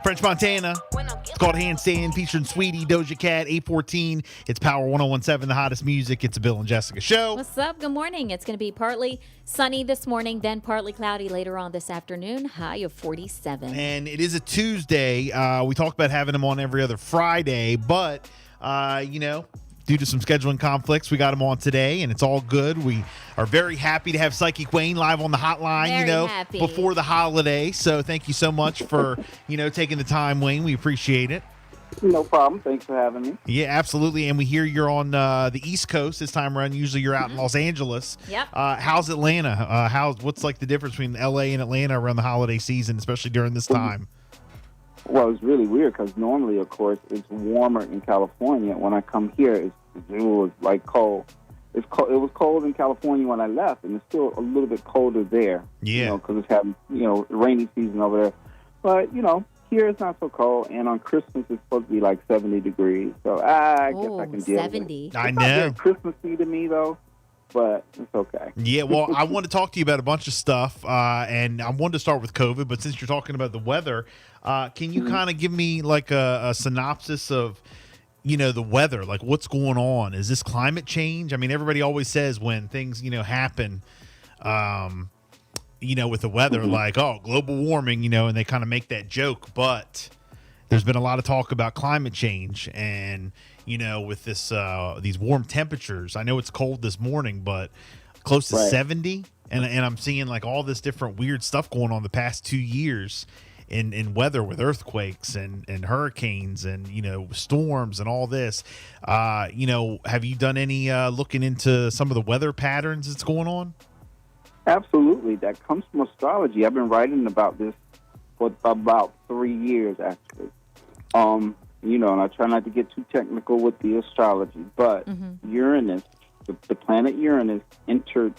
French Montana. It's called Handstand, featuring Sweetie, Doja Cat, 814. It's Power 1017, the hottest music. It's a Bill and Jessica show. What's up? Good morning. It's going to be partly sunny this morning, then partly cloudy later on this afternoon, high of 47. And it is a Tuesday. We talked about having them on every other Friday, but, due to some scheduling conflicts, we got them on today, and it's all good. We are very happy to have Psychic Wayne live on the hotline, Very happy. before the holiday. So thank you so much for, taking the time, Wayne. We appreciate it. No problem. Thanks for having me. Yeah, absolutely. And we hear you're on the East Coast this time around. Usually you're out in Los Angeles. Yep. How's Atlanta? What's like the difference between LA and Atlanta around the holiday season, especially during this time? Well, it's really weird because normally, of course, it's warmer in California. When I come here, it was like cold. It's cold. It was cold in California when I left, and it's still a little bit colder there. Yeah. Because it's having rainy season over there. But here it's not so cold, and on Christmas it's supposed to be like 70 degrees. So I guess I can deal 70. with it. I It's not know. very Christmassy to me though, but it's okay. Yeah, well, I want to talk to you about a bunch of stuff, and I wanted to start with COVID, but since you're talking about the weather, can you kind of give me like a synopsis of, the weather, like what's going on? Is this climate change? I mean, everybody always says when things, happen, with the weather, like, oh, global warming, and they kind of make that joke, but there's been a lot of talk about climate change and, with this, these warm temperatures. I know it's cold this morning, but close to Right. 70. And I'm seeing like all this different weird stuff going on the past 2 years in weather with earthquakes and hurricanes and, storms and all this. Have you done any looking into some of the weather patterns that's going on? Absolutely. That comes from astrology. I've been writing about this for about 3 years, actually. And I try not to get too technical with the astrology, but Uranus, the planet Uranus, entered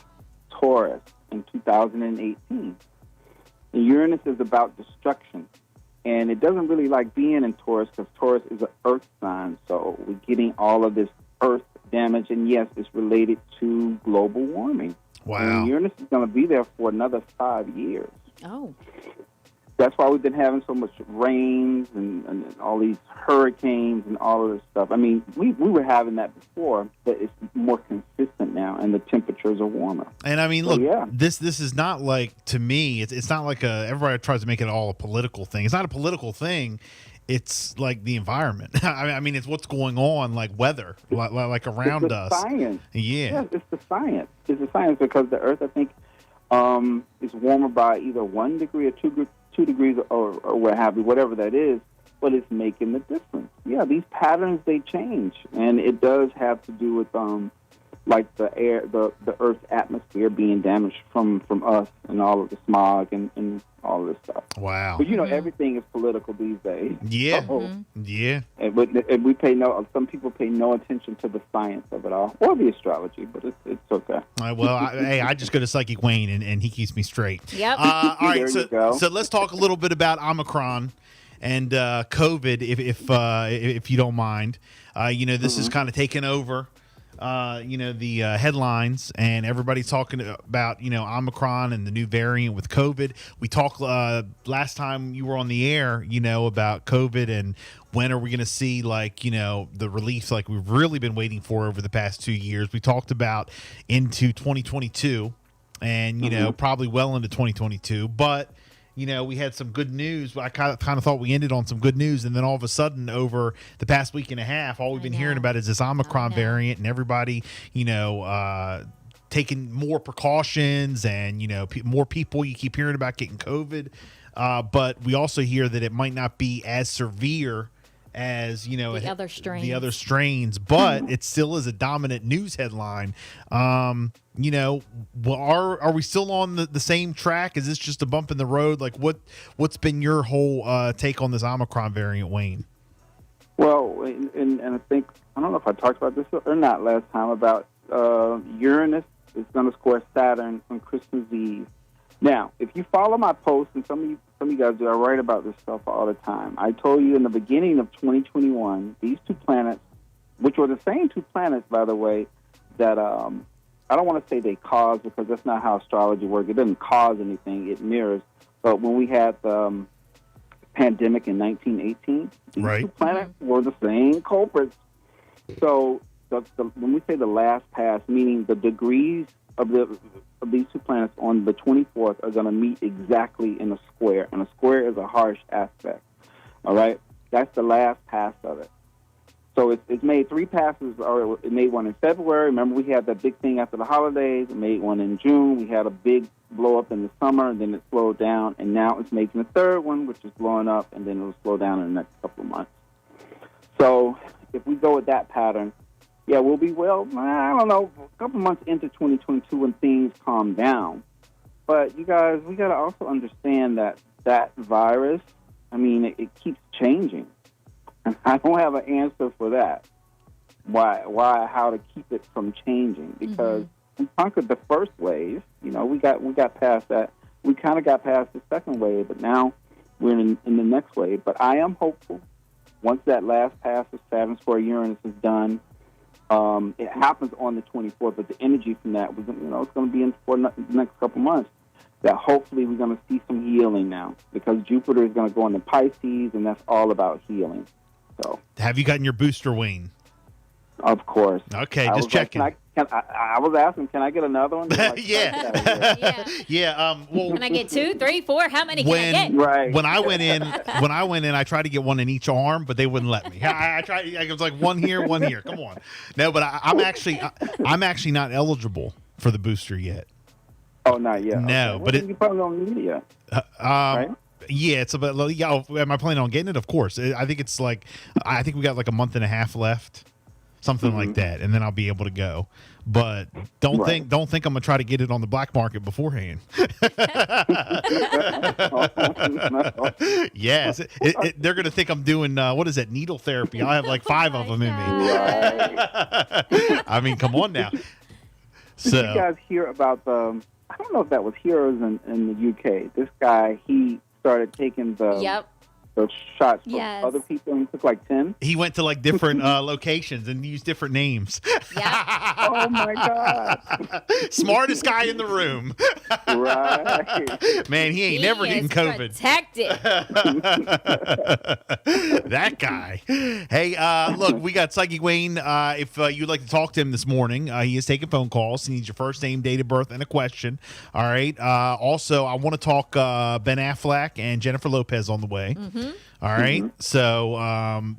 Taurus in 2018. And Uranus is about destruction. And it doesn't really like being in Taurus because Taurus is an earth sign. So we're getting all of this earth damage. And yes, it's related to global warming. Wow. And Uranus is going to be there for another 5 years. Oh. That's why we've been having so much rains and all these hurricanes and all of this stuff. I mean, we were having that before, but it's more consistent now, and the temperatures are warmer. And I mean, So, look, yeah. this is not like, to me, it's not like everybody tries to make it all a political thing. It's not a political thing. It's like the environment. I mean, it's what's going on, like weather, like around It's the us. science. Yeah. Yes, it's the science. It's the science because the Earth, I think, is warmer by either 1 degree or 2 degrees or what have you, whatever that is, but it's making the difference. Yeah, these patterns, they change, and it does have to do with like the air, the Earth's atmosphere being damaged from us and all of the smog and all of this stuff. Wow. But everything is political these days. Yeah. So, Yeah. and we some people pay no attention to the science of it all, or the astrology, but it's okay. Well, I just go to Psychic Wayne, and he keeps me straight. Yep. All There right, you go. so let's talk a little bit about Omicron and COVID, if you don't mind. This is kind of taken over. The headlines, and everybody's talking about, Omicron and the new variant with COVID. We talked last time you were on the air, about COVID and when are we going to see the relief like we've really been waiting for over the past 2 years. We talked about into 2022 and, probably well into 2022, but we had some good news. I kind of thought we ended on some good news, and then all of a sudden, over the past week and a half, all we've been hearing about is this Omicron variant, and everybody, taking more precautions, and more people you keep hearing about getting COVID. But we also hear that it might not be as severe as the other strains, but it still is a dominant news headline. Are we still on the same track? Is this just a bump in the road? Like what's been your whole take on this Omicron variant, Wayne? Well, and I think, I don't know if I talked about this or not last time, about Uranus is going to square Saturn on Christmas Eve. Now, if you follow my posts, and some of you guys do, I write about this stuff all the time. I told you in the beginning of 2021, these two planets, which were the same two planets, by the way, that I don't want to say they cause, because that's not how astrology works. It doesn't cause anything; it mirrors. But when we had the pandemic in 1918, these Right. two planets were the same culprits. So when we say the last pass, meaning the degrees of these two planets on the 24th are going to meet exactly in a square, and a square is a harsh aspect. All right, that's the last pass of it. So it's made 3 passes, or it made one in February. Remember, we had that big thing after the holidays. It made one in June. We had a big blow up in the summer, and then it slowed down. And now it's making a third one, which is blowing up, and then it'll slow down in the next couple of months. So if we go with that pattern, yeah, we'll be, well, I don't know, a couple months into 2022 when things calm down. But you guys, we got to also understand that virus, I mean, it keeps changing. And I don't have an answer for that. Why, how to keep it from changing? Because we conquered the first wave. You know, we got past that. We kind of got past the second wave, but now we're in the next wave. But I am hopeful. Once that last pass of Saturn square Uranus is done, it happens on the 24th. But the energy from that, it's going to be in for the next couple months. That hopefully we're going to see some healing now, because Jupiter is going to go into Pisces, and that's all about healing. So, Have you gotten your booster, Wayne? of course. Okay, I just was like, checking. I was asking, can I get another one? They're like, Yeah. Yeah. Yeah. Well, Can I get 2, 3, 4? How many can I get? Right. when I went in, I tried to get one in each arm, but they wouldn't let me. I tried. I was like, one here, one here. Come on. No, but I'm actually not eligible for the booster yet. Oh, not yet. No, okay. but you probably don't need it yet. Right? Yeah, it's about. Yeah, am I planning on getting it? Of course. I think it's like. I think we got like a month and a half left, something like that, and then I'll be able to go. But don't think I'm gonna try to get it on the black market beforehand. Yes, they're gonna think I'm doing what is that, needle therapy? I'll have like 5 of them in me. Right. I mean, come on now. Did So you guys hear about the? I don't know if that was Heroes in the UK. This guy, he started taking the shots from Yes. other people, and he took like 10. he went to like different locations and used different names. Yeah. Oh my God! Smartest guy in the room. Right. Man, he ain't never getting COVID. Protected. That guy. Hey, look, we got Psychic Wayne. If you'd like to talk to him this morning, he is taking phone calls. He needs your first name, date of birth, and a question. All right. Also, I want to talk Ben Affleck and Jennifer Lopez on the way. All right. So,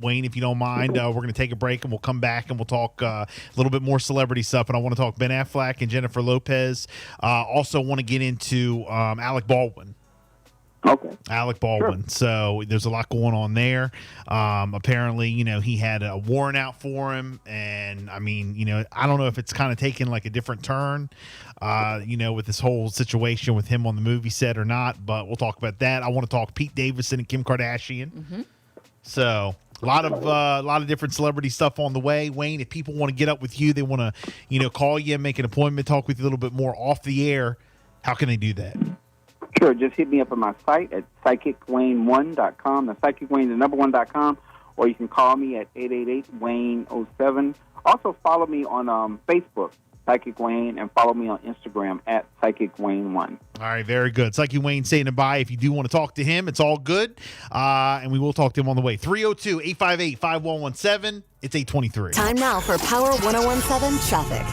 Wayne, if you don't mind, we're going to take a break and we'll come back and we'll talk a little bit more celebrity stuff. And I want to talk Ben Affleck and Jennifer Lopez. Also, want to get into Alec Baldwin. Okay. Alec Baldwin. So there's a lot going on there. Apparently, he had a warrant out for him. And I mean, I don't know if it's kind of taken like a different turn, with this whole situation with him on the movie set or not. But we'll talk about that. I want to talk Pete Davidson and Kim Kardashian. So a lot of different celebrity stuff on the way. Wayne, if people want to get up with you, they want to, call you and make an appointment, talk with you a little bit more off the air, how can they do that? Sure, just hit me up on my site at psychicwayne1.com. That's psychicwayne1.com, or you can call me at 888-WAYNE07. Also, follow me on Facebook, Psychic Wayne, and follow me on Instagram at PsychicWayne1. All right, very good. Psychic Wayne saying goodbye. If you do want to talk to him, it's all good, and we will talk to him on the way. 302-858-5117. It's 8:23. Time now for Power 1017 traffic.